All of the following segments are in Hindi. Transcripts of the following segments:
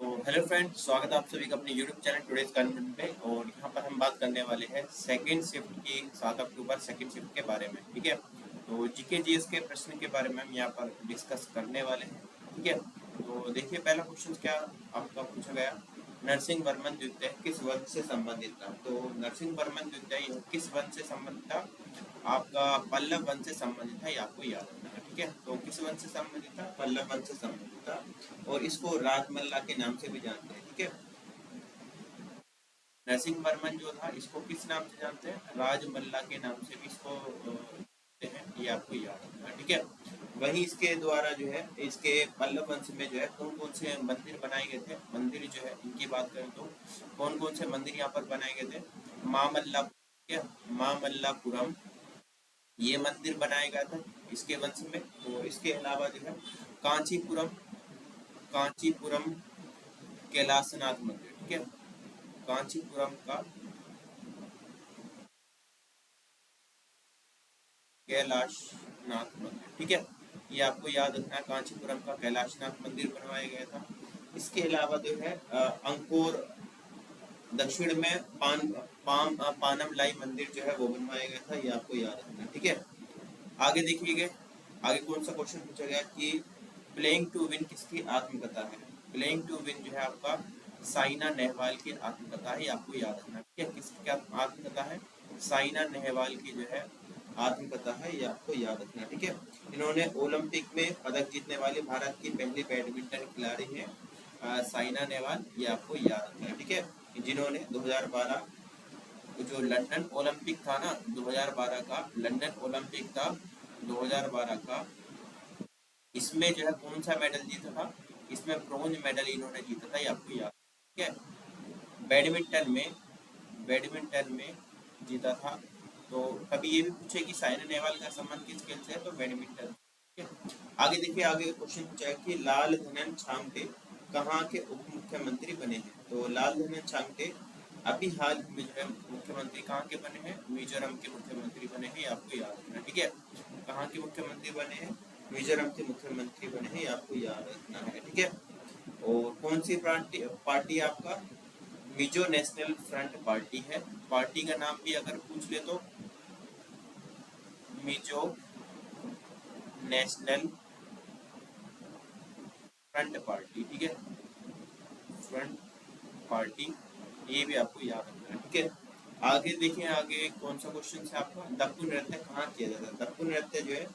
तो हेलो फ्रेंड, स्वागत है आप सभी का अपने यूट्यूब चैनल टुडेज कॉन्टेंट पे। और यहाँ पर हम बात करने वाले हैं सेकंड शिफ्ट की 7 अक्टूबर सेकंड शिफ्ट के बारे में। ठीक है, तो जीके जीएस के प्रश्न के बारे में हम यहाँ पर डिस्कस करने वाले हैं। ठीक है, तो देखिए पहला क्वेश्चन क्या आपका पूछा गया, नरसिंह वर्मन द्वितीय किस वंश से संबंधित था। तो नरसिंह वर्मन द्वितीय यह किस वंश से संबंधित था, आपका पल्लव वंश से संबंधित था, ये आपको याद रखना है। ठीक है, तो किस वंश से संबंधित था, पल्लव वंश से संबंधित था। और इसको राजमल्ला के नाम से भी जानते हैं। ठीक है, नरसिंह वर्मन जो था इसको किस नाम से जानते हैं, राजमल्ला के नाम से भी इसको जानते हैं, ये आपको याद रखना है। ठीक है, वही इसके द्वारा जो है इसके पल्लव वंश में जो है कौन कौन से मंदिर बनाए गए थे, मंदिर जो है इनकी बात करें तो कौन कौन से मंदिर यहाँ पर बनाए गए थे। मामल्ला, मामल्लापुरम ये मंदिर बनाया गया था इसके वंश में। तो इसके अलावा जो है कांचीपुरम, कांचीपुरम कैलाशनाथ मंदिर। ठीक है, कांचीपुरम का कैलाशनाथ मंदिर। ठीक है, ये आपको याद रखना है, कांचीपुरम का कैलाशनाथ मंदिर बनवाया गया था। इसके अलावा जो है अंकोर दक्षिण में पानम लाई मंदिर जो है वो बनवाया गया था, ये आपको याद रखना है। ठीक है, आगे देखिएगा, आगे कौन सा क्वेश्चन पूछा गया कि प्लेइंग टू विन किसकी आत्मकथा है। प्लेइंग टू विन जो है आपका साइना नेहवाल की आत्मकथा है, ये आपको याद रखना है। ठीक है, किसकी आत्मकथा है, साइना नेहवाल की जो है आत्मकथा है, ये आपको याद रखना है। ठीक है, इन्होंने ओलंपिक में पदक जीतने वाली भारत की पहली बैडमिंटन खिलाड़ी है साइना नेहवाल, ये आपको याद रखना है। ठीक है, जिन्होंने 2012 जो लंदन ओलंपिक था ना, 2012 का लंदन ओलंपिक था 2012 का, इसमें जो है कौन सा मेडल जीता था, इसमें ब्रोंज मेडल इन्होंने जीता था, ये आपको याद। ठीक है, बैडमिंटन में, बैडमिंटन में जीता था। तो कभी ये भी पूछे कि साइना नेहवाल का संबंध किस खेल से है, तो बैडमिंटन। ठीक है, आगे देखिए, आगे क्वेश्चन पूछा है कि लाल धनन छांगटे कहाँ के उप मुख्यमंत्री बने हैं। तो लाल धनन छांगटे अभी हाल में जो है मुख्यमंत्री कहाँ के बने हैं, मिजोरम के मुख्यमंत्री बने हैं, आपको याद रखना। ठीक है, कहाँ के मुख्यमंत्री बने हैं, मिजोरम के मुख्यमंत्री बने हैं, आपको याद रखना है। ठीक है, और कौन सी पार्टी पार्टी आपका मिजो नेशनल फ्रंट पार्टी है। पार्टी का नाम भी अगर पूछ ले तो मिजो नेशनल फ्रंट पार्टी। ठीक है, फ्रंट पार्टी, ये भी आपको याद रखना है। ठीक है, आगे देखिए, आगे कौन सा क्वेश्चन है आपका, दप्पु नृत्य कहाँ किया जाता है। दप्पु नृत्य जो है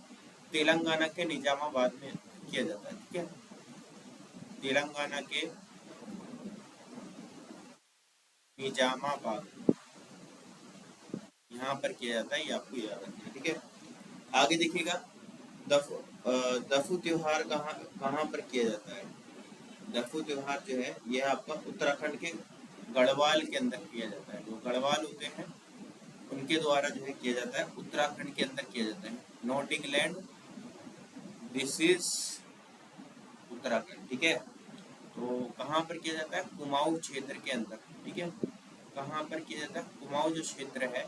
तेलंगाना के निजामाबाद में किया जाता है। ठीक है, तेलंगाना के निजामाबाद यहाँ पर किया जाता है, ये आपको याद रखना है। ठीक है, आगे देखिएगा, दफू दफू त्योहार कहाँ कहाँ पर किया जाता है। दफू त्योहार जो है यह आपका उत्तराखंड के गढ़वाल के अंदर किया जाता है। जो गढ़वाल होते हैं उनके द्वारा जो है किया जाता है, उत्तराखंड के अंदर किया जाता है। Not England, this is Uttarakhand. ठीक है, तो कहाँ पर किया जाता है, कुमाऊं क्षेत्र के अंदर। ठीक है, कहाँ पर किया जाता है, कुमाऊं जो क्षेत्र है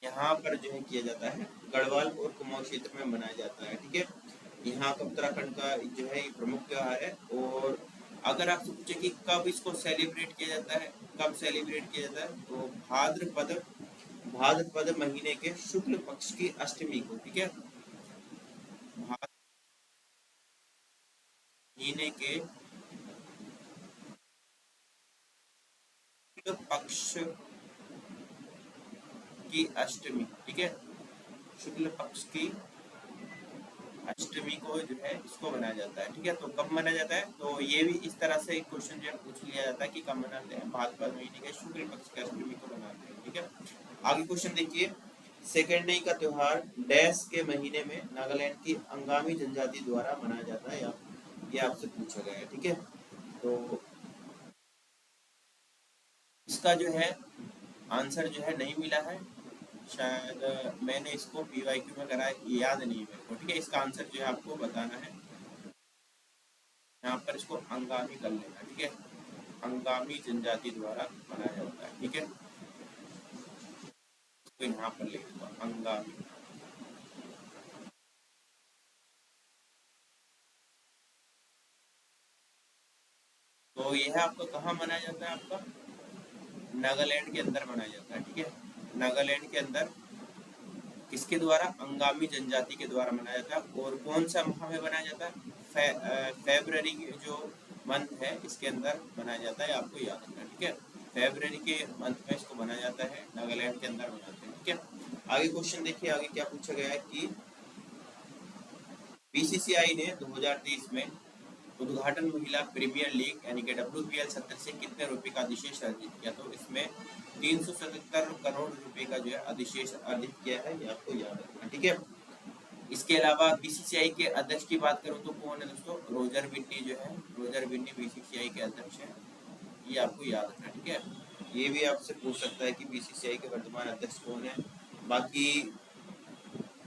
यहाँ पर जो है किया जाता है, गढ़वाल और कुमाऊं क्षेत्र में मनाया जाता है। ठीक है, यहाँ का उत्तराखंड का जो है प्रमुख त्योहार है। और अगर आपसे पूछे कि कब इसको सेलिब्रेट किया जाता है, कब सेलिब्रेट किया जाता है, तो भाद्रपद, भाद्रपद महीने के शुक्ल पक्ष की अष्टमी को। ठीक है, भाद्र महीने के शुक्ल पक्ष की अष्टमी। ठीक है, शुक्ल पक्ष की अष्टमी को जो है इसको मनाया जाता है। ठीक है, तो कब मनाया जाता है, तो ये भी इस तरह से एक क्वेश्चन जो है पूछ लिया जाता है कि कब मनाते हैं, भाद्रपद महीने के शुक्ल पक्ष की अष्टमी को मनाते हैं। ठीक है, आगे क्वेश्चन देखिए, सेकेंडई का त्योहार डैश के महीने में नागालैंड की अंगामी जनजाति द्वारा मनाया जाता है, ये आपसे पूछा गया है। ठीक है, तो इसका जो है आंसर जो है नहीं मिला है, शायद मैंने इसको पीवाईक्यू में करा है, याद नहीं है मेरे को। ठीक है, इसका आंसर जो है आपको बताना है, यहाँ पर इसको अंगामी कर लेना। ठीक है, अंगामी जनजाति द्वारा मनाया जाता है। ठीक है, तो यहाँ पर लिख देता हूँ अंगामी। तो यह आपका कहाँ मनाया जाता है, आपका नागालैंड के अंदर मनाया जाता है। ठीक है, नागालैंड के अंदर किसके द्वारा, अंगामी जनजाति के द्वारा मनाया जाता है। और कौन सा माह में मनाया जाता है, फेब्रवरी जो मंथ है इसके अंदर मनाया जाता है, आपको याद रखना। ठीक है, फेब्रवरी के मंथ में इसको मनाया जाता है, नागालैंड के अंदर मनाते हैं। ठीक है, आगे क्वेश्चन देखिए, आगे क्या पूछा गया है कि बीसीसीआई ने 2023 में उद्घाटन महिला प्रीमियर लीग यानी कि WPL 70 से कितने रुपए का अधिशेष अर्जित किया। तो इसमें 377 करोड़ रुपए का जो है अधिशेष अर्जित किया है, ये आपको याद रखना। ठीक है, इसके अलावा बीसीसीआई के अध्यक्ष की बात करूं तो कौन है दोस्तों, रोजर बिन्नी जो है, रोजर बिन्नी बीसीसीआई के अध्यक्ष हैं, ये आपको याद रखना। ठीक है, ये भी आपसे पूछ सकता है कि बीसीसीआई के वर्तमान अध्यक्ष कौन है। बाकी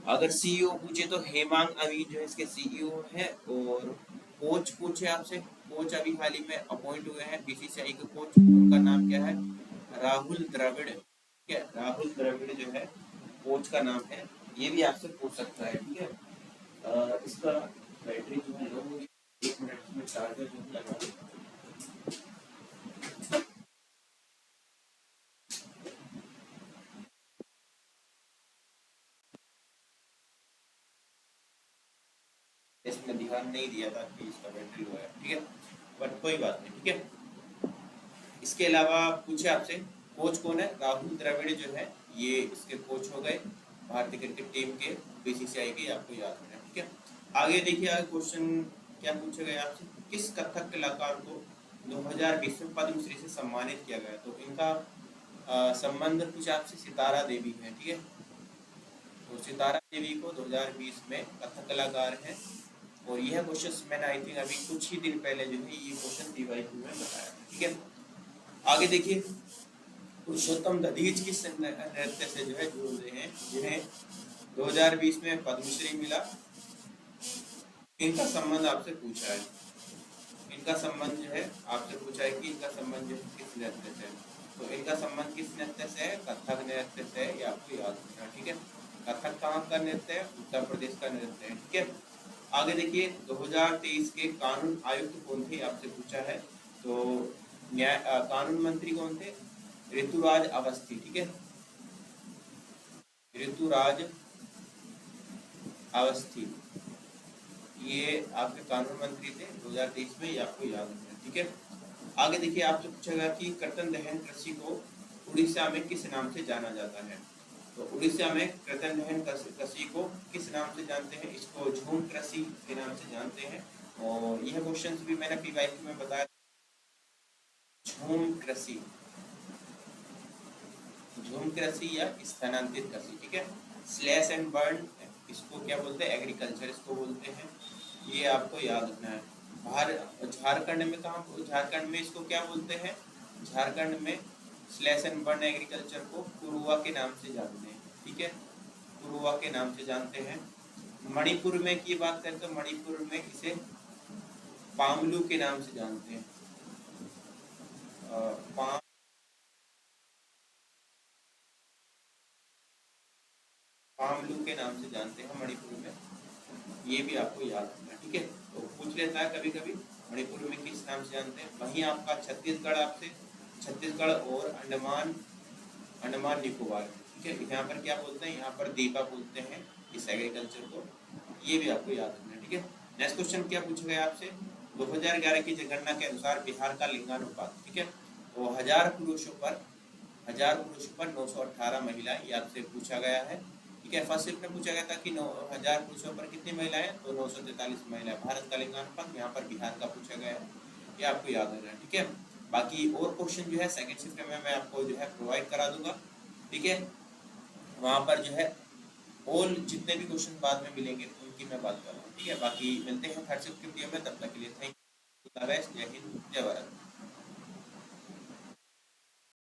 अगर सीईओ पूछे तो हेमांग अमीन जो है इसके सीईओ है। और कोच पूछे आपसे, कोच अभी हाल ही में अपॉइंट हुए हैं बीसीसीआई के कोच, उनका नाम क्या है, राहुल द्रविड़। ठीक है, राहुल द्रविड़ जो है कोच का नाम है, ये भी आपसे पूछ सकता है। ठीक है, इसका बैटरी जो है लो होगी, 1 मिनट में चार्जर जो है लगा देगा। इसमें ध्यान नहीं दिया था कि इसका बैटरी लो है। ठीक है, बट कोई बात नहीं। ठीक है, इसके अलावा पूछे आपसे कोच कौन है, राहुल द्रविड़ जो है ये इसके कोच हो गए भारतीय क्रिकेट टीम के, बीसीसीआई के, आपको याद रखना। ठीक है, आगे देखिए, आगे क्वेश्चन क्या पूछा गया आपसे, किस कथक कलाकार को 2020 में पद्मश्री से सम्मानित किया गया। तो इनका संबंध कुछ आपसे सितारा देवी है। ठीक है, तो सितारा देवी को 2020 में कथक कलाकार है। और यह क्वेश्चन मैंने आई थिंक अभी कुछ ही दिन पहले जो है ये क्वेश्चन DYQ में बताया। ठीक है, आगे देखिए, पुरुषोत्तम दधीच किस नृत्य से जो है जुड़ रहे हैं, जिन्हें 2020 में पद्मश्री मिला। इनका संबंध आपसे पूछा है, इनका संबंध जो है आपसे पूछा है कि इनका संबंध जो है किस नृत्य से। तो इनका संबंध किस नृत्य से है, कथक नृत्य से है, ये आपको याद रखना। ठीक है, कथक कहाँ का नृत्य है, उत्तर प्रदेश का नृत्य है। ठीक है, आगे देखिए, 2023 के कानून आयुक्त कौन थे, आपसे पूछा है। तो कानून मंत्री कौन थे, ऋतुराज अवस्थी। ठीक है, ऋतुराज अवस्थी ये आपके कानून मंत्री थे 2023 में, ये आपको याद रखना। ठीक है, आगे देखिए, आपसे पूछा गया कि कर्तन दहन कृषि को उड़ीसा में किस नाम से जाना जाता है। तो उड़ीसा में कर्तन दहन कृषि को किस नाम से जानते हैं, इसको झूम कृषि के नाम से जानते हैं। और यह क्वेश्चन भी मैंने PYQ में बताया, झूम कृषि, झूम कृषि या स्थानांतरित कृषि। ठीक है, स्लैश एंड बर्न इसको क्या बोलते हैं, एग्रीकल्चर इसको बोलते हैं, ये आपको याद रखना है। झारखंड में कहाँ, झारखंड में इसको क्या बोलते हैं, झारखंड में स्लैश एंड बर्न एग्रीकल्चर को कुरुआ के नाम से जानते हैं। ठीक है, कुरुआ के नाम से जानते हैं। मणिपुर में की बात करें तो मणिपुर में इसे पामलू के नाम से जानते हैं, पामलू के नाम से जानते हैं मणिपुर में, ये भी आपको याद रखना। ठीक है, तो पूछ लेता है कभी कभी मणिपुर में किस नाम से जानते हैं। वहीं आपका छत्तीसगढ़, आपसे छत्तीसगढ़ और अंडमान निकोबार। ठीक है, यहाँ पर क्या बोलते हैं, यहाँ पर दीपा बोलते हैं इस एग्रीकल्चर को, ये भी आपको याद रखना है। ठीक है, नेक्स्ट क्वेश्चन क्या पूछा गया आपसे, 2011 की जनगणना के अनुसार बिहार का लिंगानुपात। ठीक है, तो 1000 पुरुषों पर 918 महिलाएं, ये आपसे पूछा गया है। ठीक है, फर्स्ट शिफ्ट में पूछा गया था कि 9000 पुरुषों पर कितनी महिलाएं, तो 943 महिलाएं। भारत का लिंगानुपात यहाँ पर बिहार का पूछा गया है, ये आपको याद रखना है। ठीक है, बाकी और क्वेश्चन जो है सेकंड शिफ्ट में मैं आपको जो है प्रोवाइड करा दूंगा। ठीक है, वहाँ पर जो है ऑल जितने भी क्वेश्चन बाद में मिलेंगे उनकी मैं बात कर रहा हूँ। ठीक है, बाकी मिलते हैं थर्ड शिफ्ट के वीडियो में, तब तक के लिए थैंक यू, जय हिंद, जय भारत।